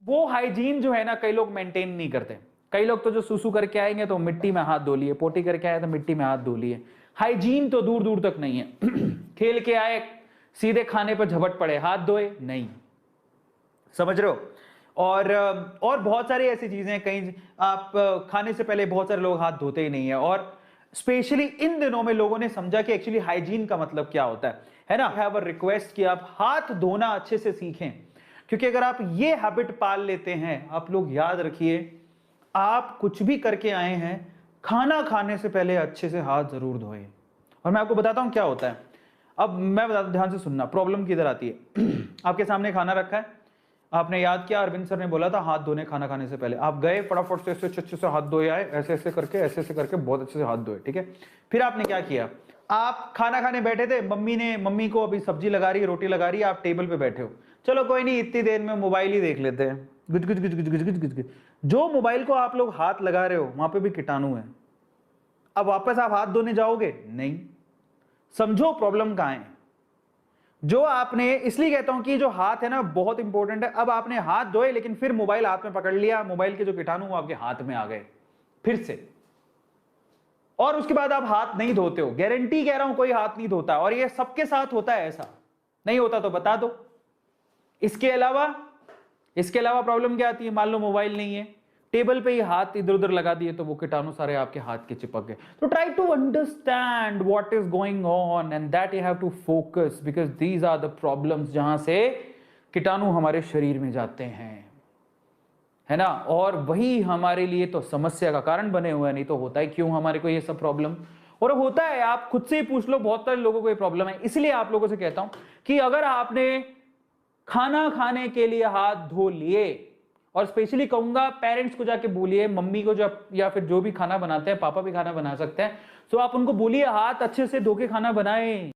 वो हाइजीन जो है ना कई लोग मेंटेन नहीं करते। कई लोग तो जो सुसु करके आएंगे तो मिट्टी में हाथ धो लिए, पोटी करके आए तो मिट्टी में हाथ धो लिए। हाइजीन तो दूर दूर तक नहीं है। खेल के आए सीधे खाने पर झपट पड़े, हाथ धोए नहीं। समझ रहे हो? और बहुत सारी ऐसी चीजें हैं, कहीं आप खाने से पहले बहुत सारे लोग हाथ धोते ही नहीं है। और स्पेशली इन दिनों में लोगों ने समझा कि एक्चुअली हाइजीन का मतलब क्या होता है ना। हैव अ रिक्वेस्ट कि आप हाथ धोना अच्छे से सीखें, क्योंकि अगर आप ये हैबिट पाल लेते हैं, आप लोग याद रखिए, आप कुछ भी करके आए हैं, खाना खाने से पहले अच्छे से हाथ जरूर धोएं। और मैं आपको बताता हूं क्या होता है। अब मैं बताता हूं, ध्यान से सुनना, प्रॉब्लम किधर आती है। आपके सामने खाना रखा है, आपने याद किया अरविंद सर ने बोला था हाथ धोने खाना खाने से पहले, आप गए फटाफट से अच्छे से हाथ धोए आए, ऐसे ऐसे करके बहुत अच्छे से हाथ धोए, ठीक है। फिर आपने क्या किया, आप खाना खाने बैठे थे, मम्मी को अभी सब्जी लगा रही है, रोटी लगा रही है, आप टेबल पे बैठे हो, चलो कोई नहीं इतनी देर में मोबाइल ही देख लेते हैं, गुज गुज गुज गुज गुज गुज गुज गुज। जो मोबाइल को आप लोग हाथ लगा रहे हो वहां पे भी कीटाणु है। अब वापस आप हाथ धोने जाओगे नहीं। समझो प्रॉब्लम कहां है। जो आपने, इसलिए कहता हूं कि जो हाथ है ना बहुत इंपॉर्टेंट है। अब आपने हाथ धोए लेकिन फिर मोबाइल हाथ में पकड़ लिया, मोबाइल के जो कीटाणु वो आपके हाथ में आ गए फिर से, और उसके बाद आप हाथ नहीं धोते हो। गारंटी कह रहा हूं कोई हाथ नहीं धोता, और ये सबके साथ होता है। ऐसा नहीं होता तो बता दो। इसके अलावा प्रॉब्लम क्या आती है, मान लो मोबाइल नहीं है, टेबल पे ही हाथ इधर उधर लगा दिए तो वो कीटाणु सारे आपके हाथ के चिपक गए। तो try to understand what is going on and that you have to focus, because these are the problems जहां से कीटाणु हमारे शरीर में जाते हैं, है ना। और वही हमारे लिए तो समस्या का कारण बने हुए हैं। नहीं तो होता है क्यों हमारे को ये सब प्रॉब्लम, और होता है आप खुद से ही पूछ लो, बहुत सारे लोगों को ये प्रॉब्लम है। इसलिए आप लोगों से कहता हूं कि अगर आपने खाना खाने के लिए हाथ धो लिए, और स्पेशली कहूंगा पेरेंट्स को जाके बोलिए, मम्मी को जो या फिर जो भी खाना बनाते हैं, पापा भी खाना बना सकते हैं, तो आप उनको बोलिए हाथ अच्छे से धो के खाना बनाएं।